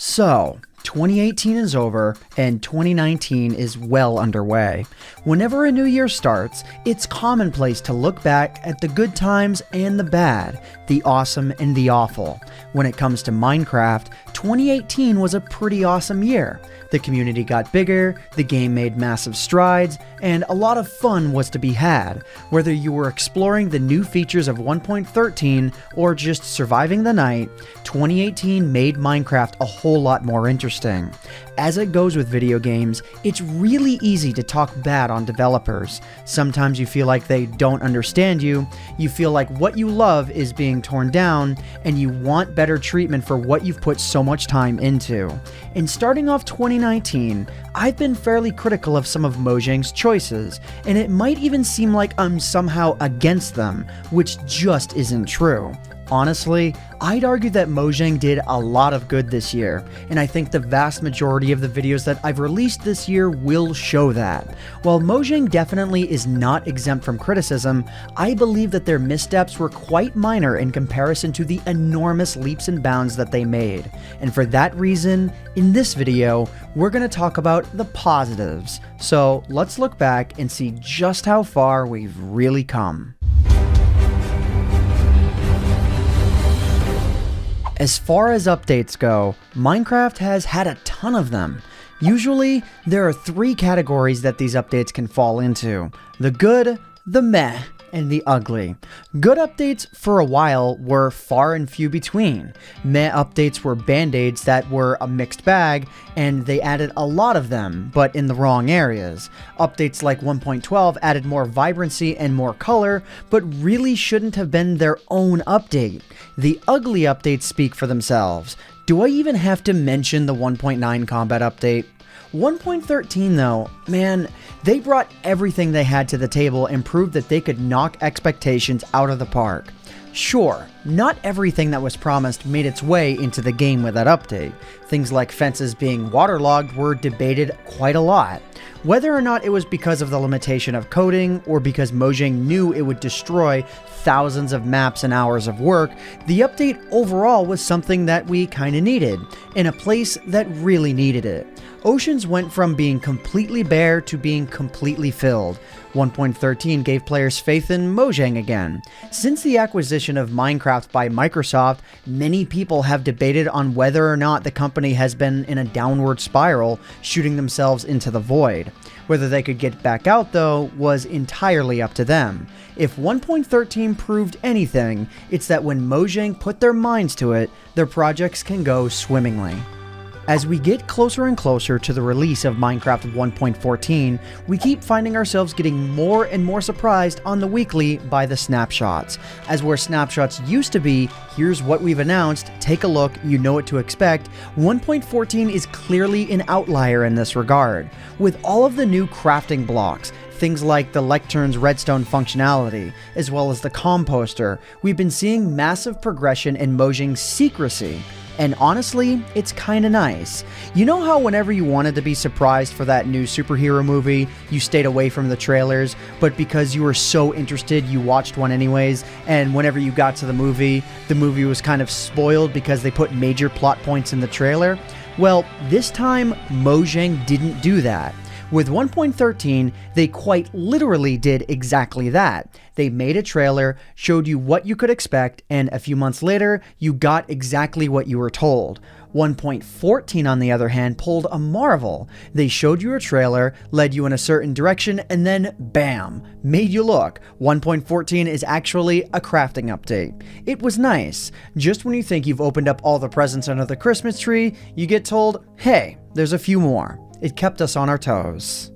So, 2018 is over and 2019 is well underway. Whenever a new year starts, it's commonplace to look back at the good times and the bad, the awesome and the awful. When it comes to Minecraft, 2018 was a pretty awesome year. The community got bigger, the game made massive strides, and a lot of fun was to be had. Whether you were exploring the new features of 1.13 or just surviving the night, 2018 made Minecraft a whole lot more interesting. As it goes with video games, it's really easy to talk bad on developers. Sometimes you feel like they don't understand you, you feel like what you love is being torn down, and you want better treatment for what you've put so much time into. And starting off 2019, I've been fairly critical of some of Mojang's choices, and it might even seem like I'm somehow against them, which just isn't true. Honestly, I'd argue that Mojang did a lot of good this year, and I think the vast majority of the videos that I've released this year will show that. While Mojang definitely is not exempt from criticism, I believe that their missteps were quite minor in comparison to the enormous leaps and bounds that they made. And for that reason, in this video, we're going to talk about the positives. So let's look back and see just how far we've really come. As far as updates go, Minecraft has had a ton of them. Usually, there are three categories that these updates can fall into: the good, the meh, and the ugly. Good updates for a while were far and few between. Meh updates were band-aids that were a mixed bag, and they added a lot of them, but in the wrong areas. Updates like 1.12 added more vibrancy and more color, but really shouldn't have been their own update. The ugly updates speak for themselves. Do I even have to mention the 1.9 combat update? 1.13 though, man, they brought everything they had to the table and proved that they could knock expectations out of the park. Sure, not everything that was promised made its way into the game with that update. Things like fences being waterlogged were debated quite a lot. Whether or not it was because of the limitation of coding or because Mojang knew it would destroy thousands of maps and hours of work, the update overall was something that we kinda needed, in a place that really needed it. Oceans went from being completely bare to being completely filled. 1.13 gave players faith in Mojang again. Since the acquisition of Minecraft by Microsoft, many people have debated on whether or not the company has been in a downward spiral, shooting themselves into the void. Whether they could get back out, though, was entirely up to them. If 1.13 proved anything, it's that when Mojang put their minds to it, their projects can go swimmingly. As we get closer and closer to the release of Minecraft 1.14, we keep finding ourselves getting more and more surprised on the weekly by the snapshots. As where snapshots used to be, here's what we've announced, take a look, you know what to expect, 1.14 is clearly an outlier in this regard. With all of the new crafting blocks, things like the lectern's redstone functionality, as well as the composter, we've been seeing massive progression in Mojang's secrecy. And honestly, it's kinda nice. You know how whenever you wanted to be surprised for that new superhero movie, you stayed away from the trailers, but because you were so interested, you watched one anyways, and whenever you got to the movie was kind of spoiled because they put major plot points in the trailer? Well, this time, Mojang didn't do that. With 1.13, they quite literally did exactly that. They made a trailer, showed you what you could expect, and a few months later, you got exactly what you were told. 1.14, on the other hand, pulled a marvel. They showed you a trailer, led you in a certain direction, and then bam, made you look. 1.14 is actually a crafting update. It was nice. Just when you think you've opened up all the presents under the Christmas tree, you get told, hey, there's a few more. It kept us on our toes.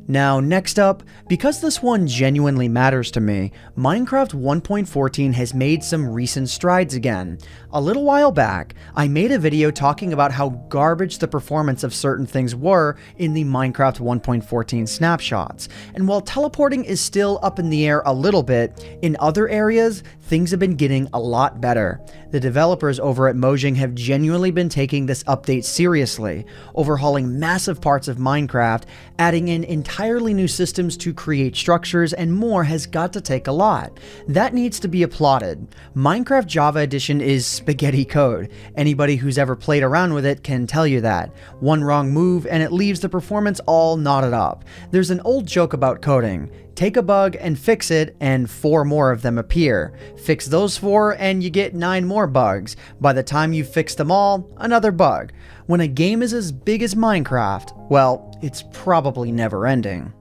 Now, next up, because this one genuinely matters to me, Minecraft 1.14 has made some recent strides again. A little while back, I made a video talking about how garbage the performance of certain things were in the Minecraft 1.14 snapshots, and while teleporting is still up in the air a little bit, in other areas, things have been getting a lot better. The developers over at Mojang have genuinely been taking this update seriously, overhauling massive parts of Minecraft, adding in entire entirely new systems to create structures, and more has got to take a lot. That needs to be applauded. Minecraft Java Edition is spaghetti code. Anybody who's ever played around with it can tell you that. One wrong move and it leaves the performance all knotted up. There's an old joke about coding. Take a bug and fix it, and 4 more of them appear. Fix those 4 and you get 9 more bugs. By the time you've fixed them all, another bug. When a game is as big as Minecraft, well, it's probably never ending.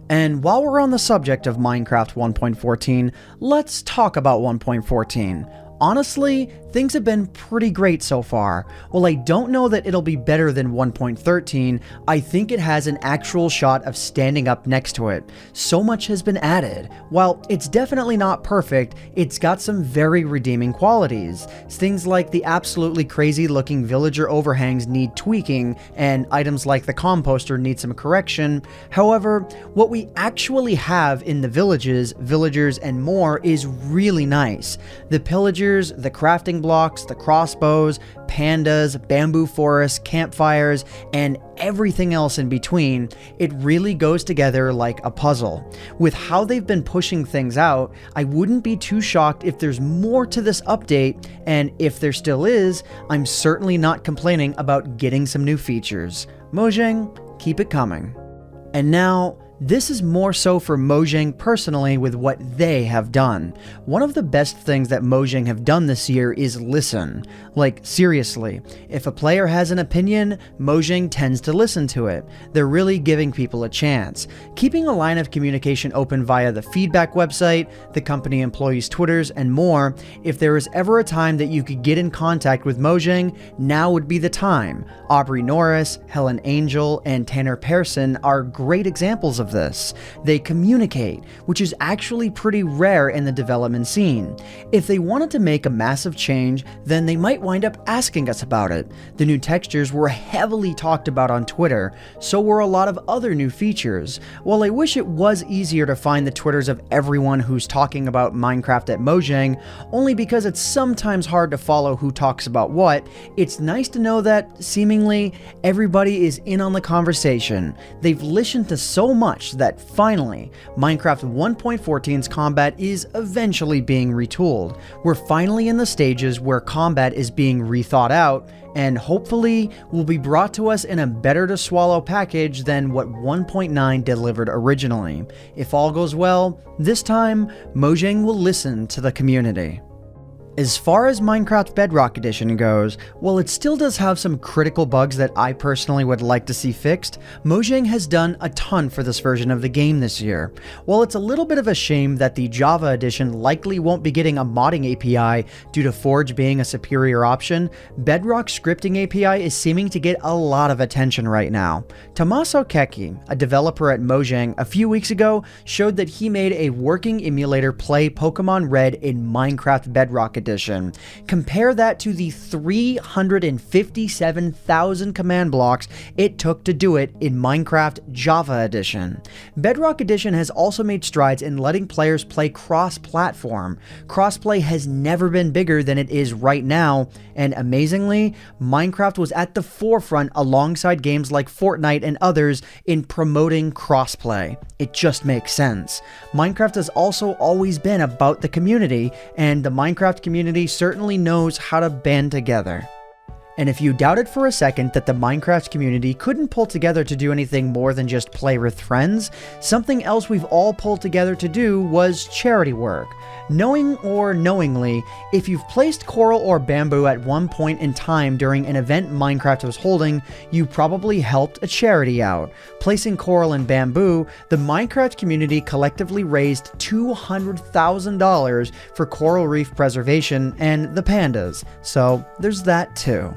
And while we're on the subject of Minecraft 1.14, let's talk about 1.14. Honestly, things have been pretty great so far. While I don't know that it'll be better than 1.13, I think it has an actual shot of standing up next to it. So much has been added. While it's definitely not perfect, it's got some very redeeming qualities. Things like the absolutely crazy looking villager overhangs need tweaking, and items like the composter need some correction. However, what we actually have in the villages, villagers, and more is really nice. The pillagers, the crafting blocks, the crossbows, pandas, bamboo forests, campfires, and everything else in between, it really goes together like a puzzle. With how they've been pushing things out, I wouldn't be too shocked if there's more to this update, and if there still is, I'm certainly not complaining about getting some new features. Mojang, keep it coming. And now, this is more so for Mojang personally with what they have done. One of the best things that Mojang have done this year is listen. Like, seriously, if a player has an opinion, Mojang tends to listen to it. They're really giving people a chance. Keeping a line of communication open via the feedback website, the company employees' Twitters, and more, if there was ever a time that you could get in contact with Mojang, now would be the time. Aubrey Norris, Helen Angel, and Tanner Pearson are great examples of this. They communicate, which is actually pretty rare in the development scene. If they wanted to make a massive change, then they might wind up asking us about it. The new textures were heavily talked about on Twitter, so were a lot of other new features. While I wish it was easier to find the Twitters of everyone who's talking about Minecraft at Mojang, only because it's sometimes hard to follow who talks about what, it's nice to know that, seemingly, everybody is in on the conversation. They've listened to so much that finally, Minecraft 1.14's combat is eventually being retooled. We're finally in the stages where combat is being rethought out, and hopefully will be brought to us in a better to swallow package than what 1.9 delivered originally. If all goes well, this time, Mojang will listen to the community. As far as Minecraft Bedrock Edition goes, while it still does have some critical bugs that I personally would like to see fixed, Mojang has done a ton for this version of the game this year. While it's a little bit of a shame that the Java Edition likely won't be getting a modding API due to Forge being a superior option, Bedrock Scripting API is seeming to get a lot of attention right now. Tommaso Keki, a developer at Mojang, a few weeks ago showed that he made a working emulator play Pokemon Red in Minecraft Bedrock Edition. Compare that to the 357,000 command blocks it took to do it in Minecraft Java Edition. Bedrock Edition has also made strides in letting players play cross-platform. Crossplay has never been bigger than it is right now, and amazingly, Minecraft was at the forefront alongside games like Fortnite and others in promoting crossplay. It just makes sense. Minecraft has also always been about the community, and the Minecraft community certainly knows how to band together. And if you doubted for a second that the Minecraft community couldn't pull together to do anything more than just play with friends, something else we've all pulled together to do was charity work. Knowing or knowingly, if you've placed coral or bamboo at one point in time during an event Minecraft was holding, you probably helped a charity out. Placing coral and bamboo, the Minecraft community collectively raised $200,000 for coral reef preservation and the pandas, so there's that too.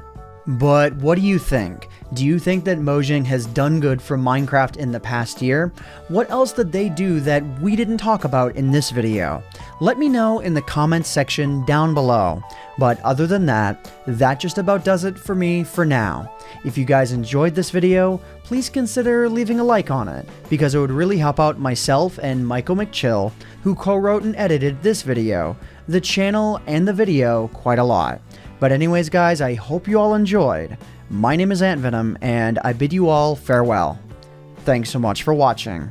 But what do you think? Do you think that Mojang has done good for Minecraft in the past year? What else did they do that we didn't talk about in this video? Let me know in the comments section down below. But other than that, that just about does it for me for now. If you guys enjoyed this video, please consider leaving a like on it, because it would really help out myself and Michaelmcchill, who co-wrote and edited this video, the channel, and the video quite a lot. But anyways guys, I hope you all enjoyed. My name is AntVenom, and I bid you all farewell. Thanks so much for watching.